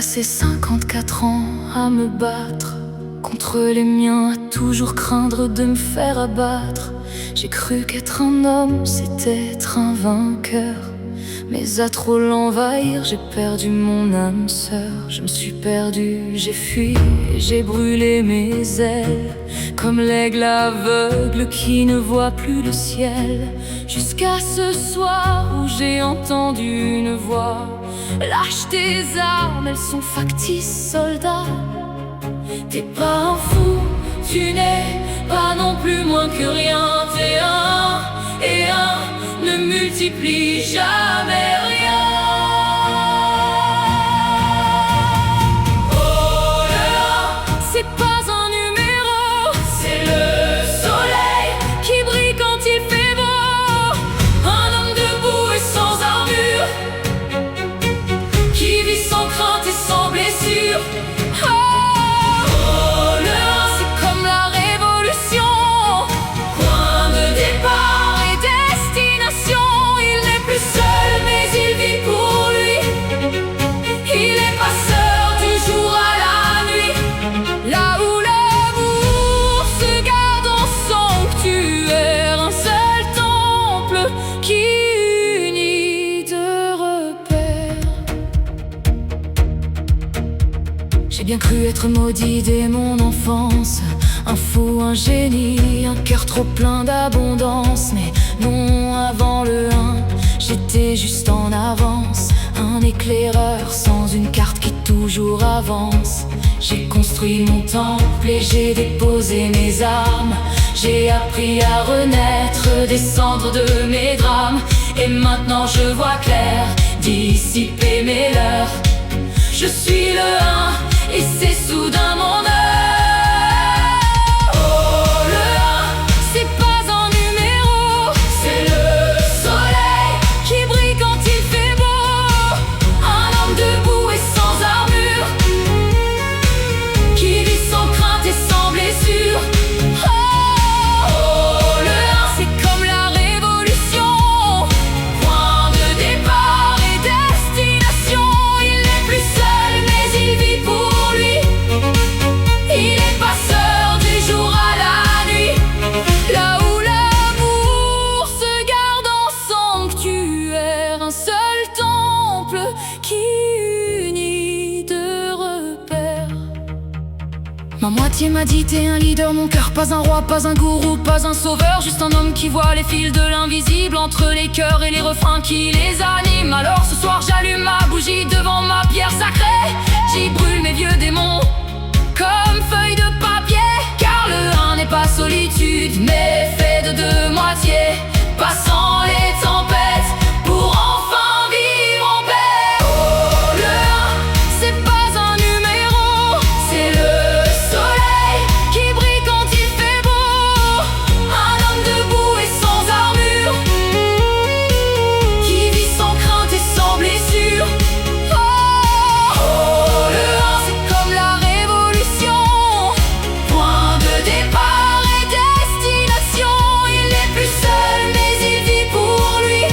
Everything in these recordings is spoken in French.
passé 54 ans à me battre contre les miens, à toujours craindre de me faire abattre. J'ai cru qu'être un homme, c'était être un vainqueur, mais à trop l'envahir, j'ai perdu mon âme sœur. Je me suis perdu, j'ai fui et j'ai brûlé mes ailes, comme l'aigle aveugle qui ne voit plus le ciel. Jusqu'à ce soir où j'ai entendu une voix: lâche tes armes, elles sont factices, soldat. T'es pas un fou, tu n'es pas non plus moins que rien. T'es un, et un ne multiplie jamais rien. Oh, le 1, c'est pas un numéro, c'est le soleil qui brille quand il fait beau. Un homme debout et sans armure, qui vit sans crainte et sans blessure. J'ai bien cru être maudit dès mon enfance, un fou, un génie, un cœur trop plein d'abondance. Mais non, avant le 1, j'étais juste en avance, un éclaireur sans une carte qui toujours avance. J'ai construit mon temple et j'ai déposé mes armes. J'ai appris à renaître des cendres de mes drames. Et maintenant je vois clair, dissiper mes leurs. Je suis le 1 et c'est soudain mon heure. Oh, le 1, c'est pas un numéro, c'est le soleil qui brille quand il fait beau. Un homme debout et sans armure, qui vit sans crainte et sans blessure. Oh, le 1, c'est comme la révolution, point de départ et destination. Il n'est plus seul mais il vit pour lui. Il est passeur du jour à la nuit, là où l'amour se garde en sanctuaire, un seul temple qui unit deux repères. Ma moitié m'a dit t'es un leader, mon cœur pas un roi, pas un gourou, pas un sauveur, juste un homme qui voit les fils de l'invisible entre les cœurs et les refrains qui les animent. Alors ce soir j'allume ma bougie devant ma pierre sacrée, j'y brûle mes vieux démons comme feuilles de papier. Car le 1 n'est pas solitude, mais fait de deux moitiés, passant les tempêtes pour enfin vivre en paix. Oh, le 1, c'est pas un numéro, c'est le soleil qui brille quand il fait beau. Un homme debout et sans armure, qui vit sans crainte et sans blessure. Oh, le 1, c'est comme la révolution, point de départ et destination. Il n'est plus seul mais il vit pour lui.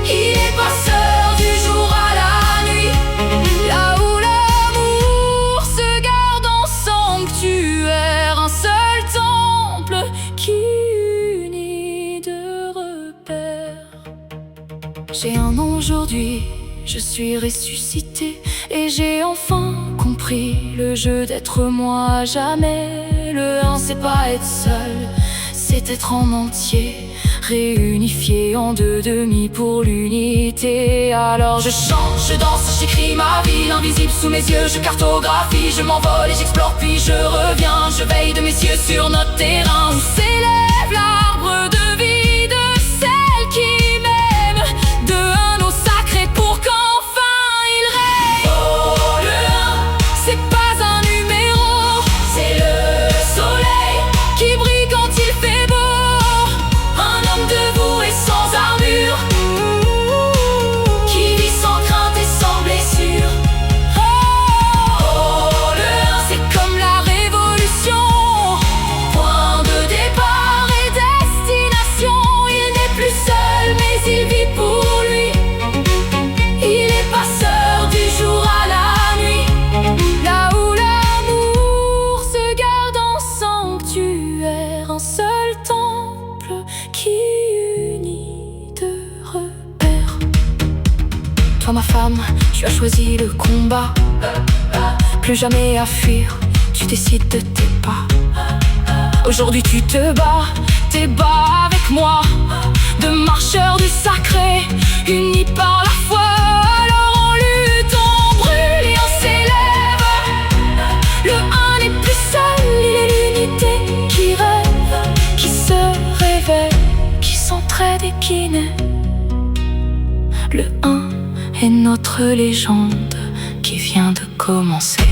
Il est passeur du jour à la nuit, là où l'amour se garde en sanctuaire, un seul temple qui unit deux repères. J'ai un nom aujourd'hui, je suis ressuscité et j'ai enfin compris le jeu d'être moi à jamais. Le 1, c'est pas être seul, c'est être en entier, réunifié en deux demi pour l'unité. Alors je chante, je danse, j'écris ma vie, l'invisible sous mes yeux, je cartographie, je m'envole et j'explore puis je reviens. Je veille de mes yeux sur notre terrain où s'élève l'arbre de vie de celle qui m'aime, de un eau sacrée pour qu'enfin il règne. Oh, le 1, c'est pas un numéro, c'est le soleil qui brille quand il fait beau. Un homme debout et sans armure, qui vit sans crainte et sans blessure. Oh, le 1, c'est comme la révolution, point de départ et Toi ma femme, tu as choisi le combat. Plus jamais à fuir, tu décides de tes pas. Aujourd'hui tu te bats, t'es bas avec moi. Deux marcheurs du sacré, unis par la foi. Alors en lutte, on brûle et on s'élève. Le un n'est plus seul, il est l'unité qui rêve, qui se révèle, qui s'entraide et qui naît. Le un est notre légende qui vient de commencer.